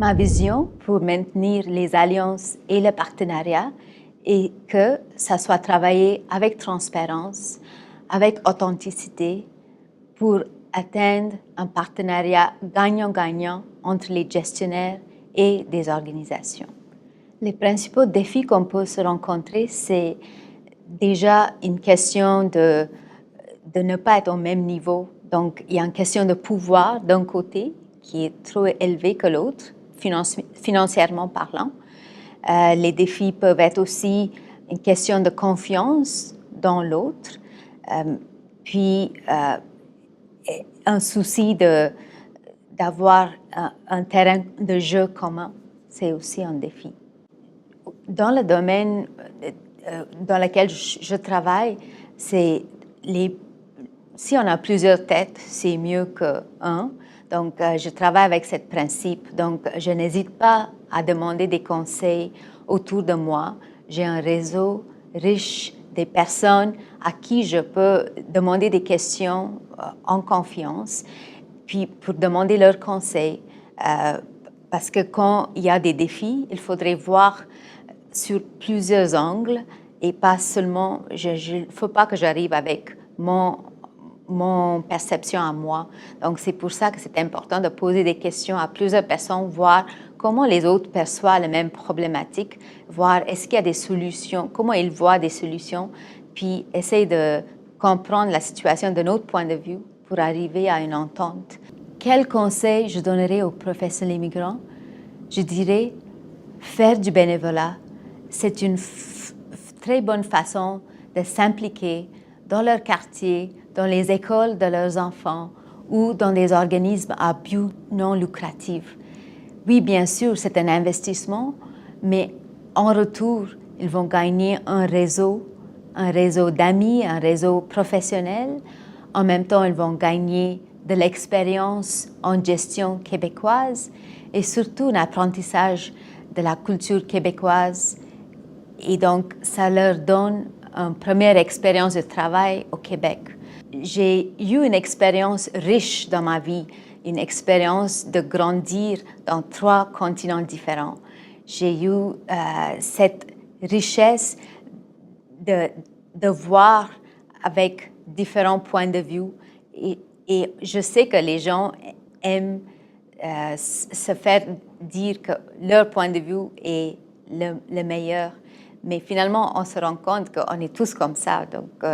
Ma vision pour maintenir les alliances et le partenariat est que ça soit travaillé avec transparence, avec authenticité pour atteindre un partenariat gagnant-gagnant entre les gestionnaires et des organisations. Les principaux défis qu'on peut se rencontrer, c'est déjà une question de ne pas être au même niveau. Donc, il y a une question de pouvoir d'un côté qui est trop élevé que l'autre, financièrement parlant. Les défis peuvent être aussi une question de confiance dans l'autre, puis un souci d'avoir un terrain de jeu commun, c'est aussi un défi. Dans le domaine dans lequel je travaille, si on a plusieurs têtes, c'est mieux qu'un. Donc, je travaille avec ce principe. Donc, je n'hésite pas à demander des conseils autour de moi. J'ai un réseau riche des personnes à qui je peux demander des questions en confiance, puis pour demander leurs conseils. Parce que quand il y a des défis, il faudrait voir sur plusieurs angles et pas seulement, il ne faut pas que j'arrive avec mon perception à moi. Donc, c'est pour ça que c'est important de poser des questions à plusieurs personnes, voir comment les autres perçoivent les mêmes problématiques, voir est-ce qu'il y a des solutions, comment ils voient des solutions, puis essayer de comprendre la situation d'un autre point de vue pour arriver à une entente. Quel conseil je donnerais aux professionnels immigrants? Je dirais, faire du bénévolat, c'est une très bonne façon de s'impliquer dans leur quartier, dans les écoles de leurs enfants ou dans des organismes à but non lucratif. Oui, bien sûr, c'est un investissement, mais en retour, ils vont gagner un réseau d'amis, un réseau professionnel. En même temps, ils vont gagner de l'expérience en gestion québécoise et surtout un apprentissage de la culture québécoise. Et donc, ça leur donne une première expérience de travail au Québec. J'ai eu une expérience riche dans ma vie, une expérience de grandir dans 3 continents différents. J'ai eu cette richesse de voir avec différents points de vue. Et je sais que les gens aiment se faire dire que leur point de vue est le meilleur. Mais finalement, on se rend compte qu'on est tous comme ça. Donc,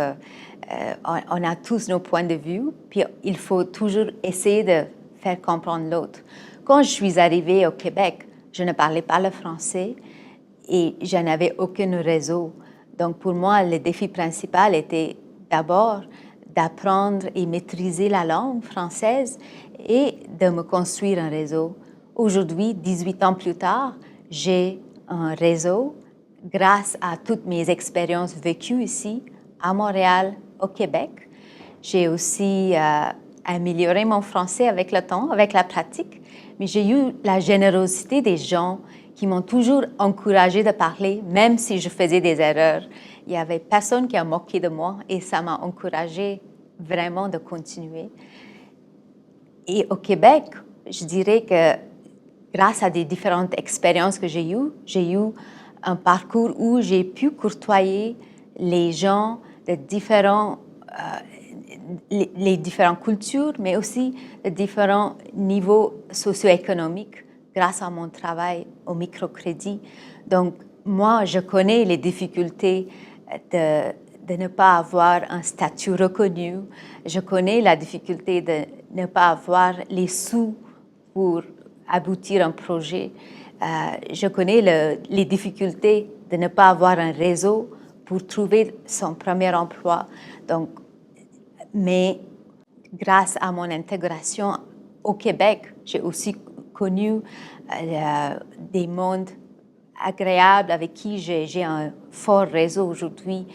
on a tous nos points de vue. Puis, il faut toujours essayer de faire comprendre l'autre. Quand je suis arrivée au Québec, je ne parlais pas le français et je n'avais aucun réseau. Donc, pour moi, le défi principal était d'abord d'apprendre et maîtriser la langue française et de me construire un réseau. Aujourd'hui, 18 ans plus tard, j'ai un réseau grâce à toutes mes expériences vécues ici, à Montréal, au Québec. J'ai aussi amélioré mon français avec le temps, avec la pratique, mais j'ai eu la générosité des gens qui m'ont toujours encouragée de parler, même si je faisais des erreurs. Il n'y avait personne qui a moqué de moi et ça m'a encouragée vraiment de continuer. Et au Québec, je dirais que grâce à des différentes expériences que j'ai eu un parcours où j'ai pu courtoyer les gens de les différentes cultures, mais aussi de différents niveaux socio-économiques grâce à mon travail au microcrédit. Donc, moi, je connais les difficultés de ne pas avoir un statut reconnu. Je connais la difficulté de ne pas avoir les sous pour aboutir un projet. Je connais les difficultés de ne pas avoir un réseau pour trouver son premier emploi. Donc, mais grâce à mon intégration au Québec, j'ai aussi connu des mondes agréables avec qui j'ai un fort réseau aujourd'hui.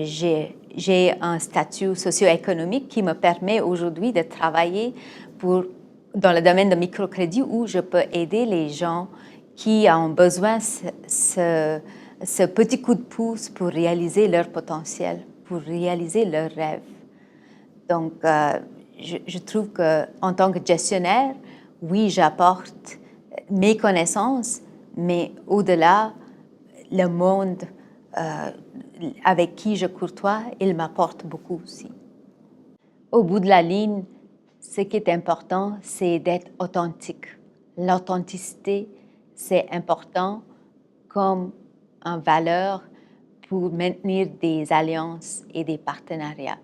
J'ai un statut socio-économique qui me permet aujourd'hui de travailler dans le domaine de microcrédit où je peux aider les gens qui ont besoin ce petit coup de pouce pour réaliser leur potentiel, pour réaliser leurs rêves. Donc, je trouve qu'en tant que gestionnaire, oui, j'apporte mes connaissances, mais au-delà, le monde avec qui je courtoie, il m'apporte beaucoup aussi. Au bout de la ligne, ce qui est important, c'est d'être authentique. L'authenticité, c'est important comme une valeur pour maintenir des alliances et des partenariats.